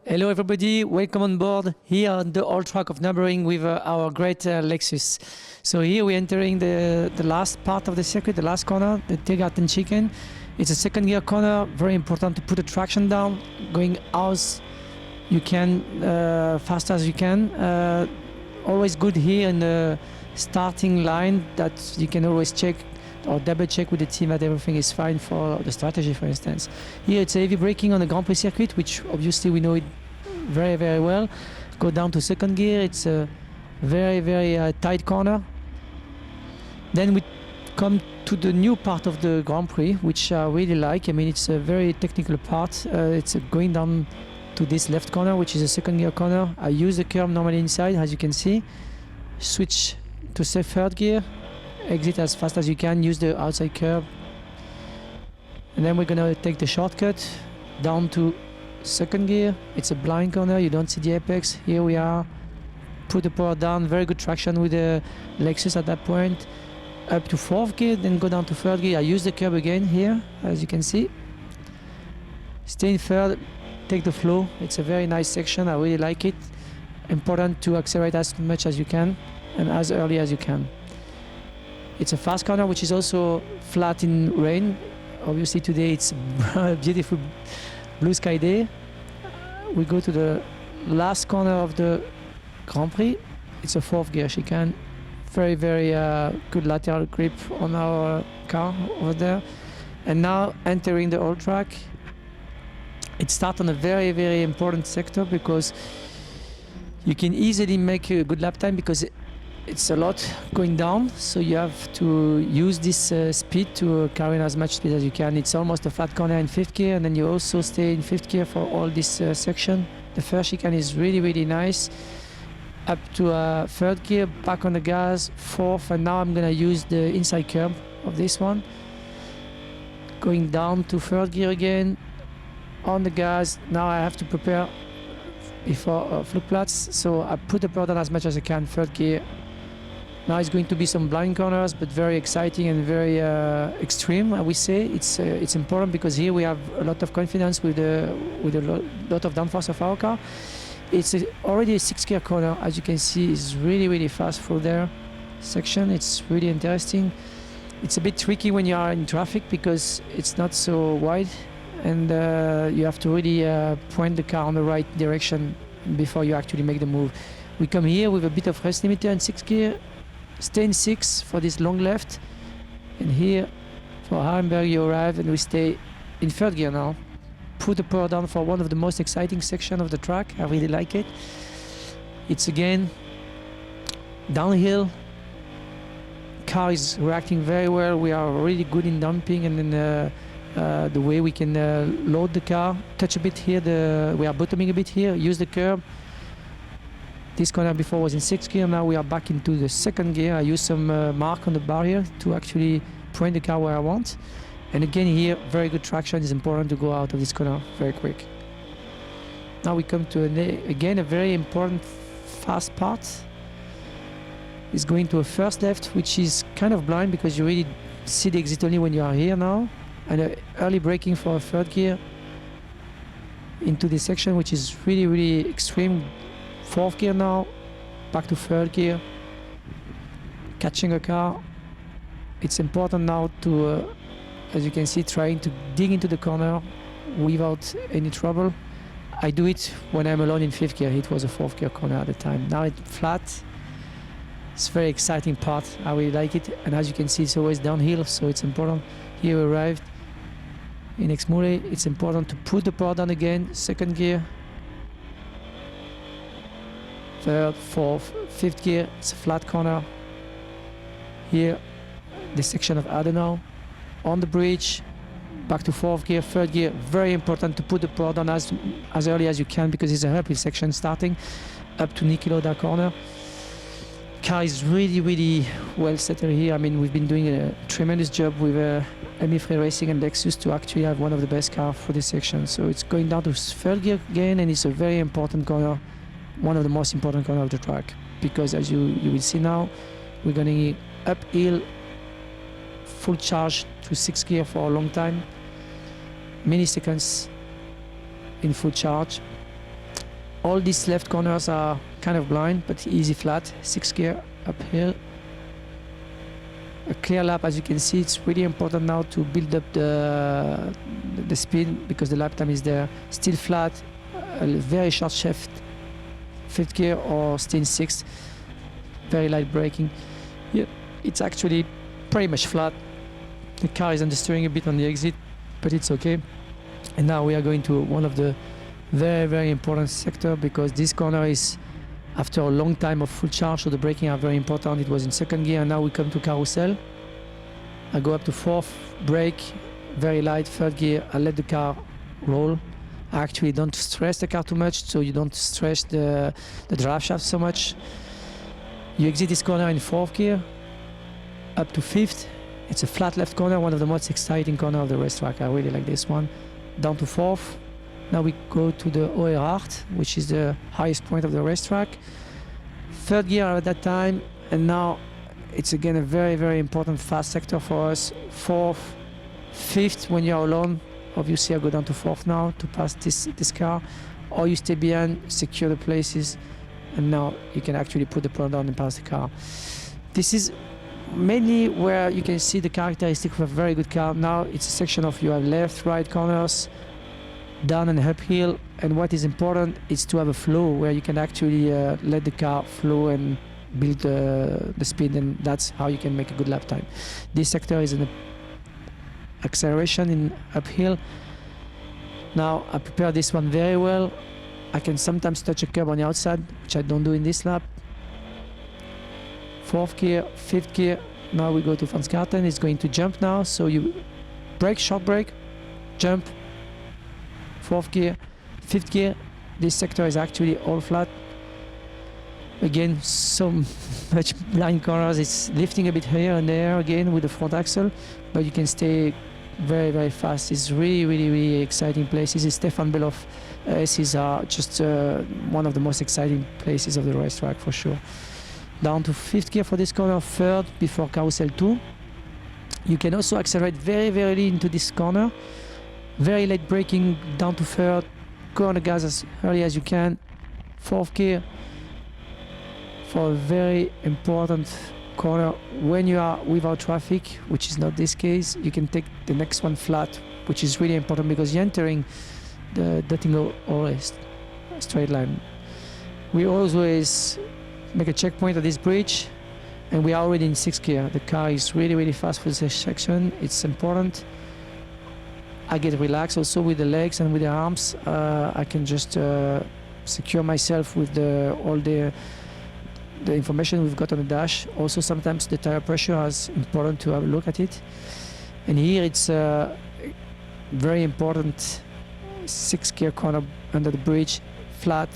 Hello everybody, welcome on board here on the old track of Nürburgring with our great Lexus. So here we're entering the last part of the circuit, the last corner, the Tiergarten Chicken. It's a second gear corner, very important to put the traction down, going as you can, fast as you can. Always good here in the starting line that you can always check or double check with the team that everything is fine for the strategy, for instance. Here it's heavy braking on the Grand Prix circuit, which obviously we know it very, very well. Go down to second gear, it's a very, very tight corner. Then we come to the new part of the Grand Prix, which I really like. I mean, it's a very technical part. It's going down to this left corner, which is a second gear corner. I use the curb normally inside, as you can see. Switch to say third gear. Exit as fast as you can, use the outside curb, and then we're gonna take the shortcut down to second gear. It's a blind corner, you don't see the apex. Here we are, put the power down, very good traction with the Lexus at that point. Up to fourth gear, then go down to third gear. I use the curb again here, as you can see. Stay in third, take the flow. It's a very nice section, I really like it. Important to accelerate as much as you can and as early as you can. It's a fast corner, which is also flat in rain. Obviously today it's a beautiful blue sky day. We go to the last corner of the Grand Prix. It's a fourth gear chicane. Very, very good lateral grip on our car over there. And now entering the old track. It starts on a very, very important sector because you can easily make a good lap time because it's a lot going down, so you have to use this speed to carry in as much speed as you can. It's almost a flat corner in fifth gear, and then you also stay in fifth gear for all this section. The first chicane is really, really nice. Up to third gear, back on the gas, fourth, and now I'm gonna use the inside curb of this one. Going down to third gear again, on the gas. Now I have to prepare before Flugplatz, so I put the power down as much as I can, third gear. Now it's going to be some blind corners, but very exciting and very extreme, I would say. It's important because here we have a lot of confidence with a lot of downforce of our car. It's already a 6-gear corner, as you can see. It's really, really fast through there section. It's really interesting. It's a bit tricky when you are in traffic because it's not so wide, and you have to really point the car on the right direction before you actually make the move. We come here with a bit of rest limiter in 6th gear. Stay in 6 for this long left, and here for Harrenberg you arrive, and we stay in 3rd gear now. Put the power down for one of the most exciting sections of the track. I really like it. It's again downhill. Car is reacting very well. We are really good in dumping, and then the way we can load the car. Touch a bit here. We are bottoming a bit here. Use the curb. This corner before was in 6th gear, now we are back into the 2nd gear. I use some mark on the barrier to actually point the car where I want. And again here, very good traction. It's important to go out of this corner very quick. Now we come to, again, a very important fast part. It's going to a first left, which is kind of blind because you really see the exit only when you are here now. And early braking for a 3rd gear into this section, which is really, really extreme. 4th gear now, back to 3rd gear, catching a car. It's important now to, as you can see, trying to dig into the corner without any trouble. I do it when I'm alone in 5th gear. It was a 4th gear corner at the time. Now it's flat. It's a very exciting part. I really like it. And as you can see, it's always downhill, so it's important. Here we arrived in Exmule. It's important to put the power down again, 2nd gear. 3rd, 4th, 5th gear, it's a flat corner. Here, the section of Adenau. On the bridge, back to 4th gear, 3rd gear. Very important to put the power down as early as you can because it's a uphill section starting up to Nikilo, that corner. Car is really, really well settled here. I mean, we've been doing a tremendous job with Emil Frey Racing and Lexus to actually have one of the best cars for this section. So it's going down to 3rd gear again, and it's a very important corner. One of the most important corners of the track, because as you will see now, we're going uphill, full charge to 6th gear for a long time, many seconds in full charge. All these left corners are kind of blind, but easy flat, 6 gear uphill. A clear lap, as you can see. It's really important now to build up the speed because the lap time is there. Still flat, a very short shift, 5th gear or still 6th. Very light braking. Yeah, it's actually pretty much flat. The car is understeering a bit on the exit, but it's okay. And now we are going to one of the very, very important sector because this corner is after a long time of full charge, so the braking are very important. It was in 2nd gear, and now we come to carousel. I go up to 4th, brake, very light, 3rd gear, I let the car roll. I actually don't stress the car too much, so you don't stress the drive shaft so much. You exit this corner in 4th gear, up to 5th. It's a flat left corner, one of the most exciting corners of the racetrack. I really like this one. Down to 4th. Now we go to the Euch, which is the highest point of the racetrack. 3rd gear at that time, and now it's again a very, very important fast sector for us. 4th, 5th when you're alone. Obviously I go down to 4th now to pass this car, or you stay behind, secure the places, and now you can actually put the pedal down and pass the car. This is mainly where you can see the characteristic of a very good car. Now it's a section of you have left, right corners, down and uphill, and what is important is to have a flow where you can actually let the car flow and build the speed, and that's how you can make a good lap time. This sector is an acceleration in uphill. Now I prepare this one very well. I can sometimes touch a curb on the outside, which I don't do in this lap. 4th gear, 5th gear. Now we go to Franzgarten. It's going to jump now, so you brake, short brake, jump, 4th gear, 5th gear. This sector is actually all flat. Again, so much blind corners. It's lifting a bit here and there again with the front axle, but you can stay very, very fast. It's really, really, really exciting places. Stephane Ortelli races are just one of the most exciting places of the racetrack for sure. Down to 5th gear for this corner, 3rd before carousel 2. You can also accelerate very, very early into this corner. Very late braking down to 3rd. Go on the gas as early as you can. 4th gear for a very important corner. When you are without traffic, which is not this case, you can take the next one flat, which is really important because you're entering the Duttingo or straight line. We always make a checkpoint at this bridge, and we are already in 6th gear. The car is really, really fast for this section. It's important. I get relaxed also with the legs and with the arms. I can just secure myself with all the information we've got on the dash. Also sometimes the tire pressure is important to have a look at it. And here it's a very important 6th gear corner under the bridge, flat.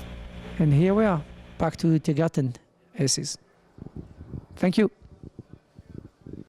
And here we are, back to Tiergarten. Thank you.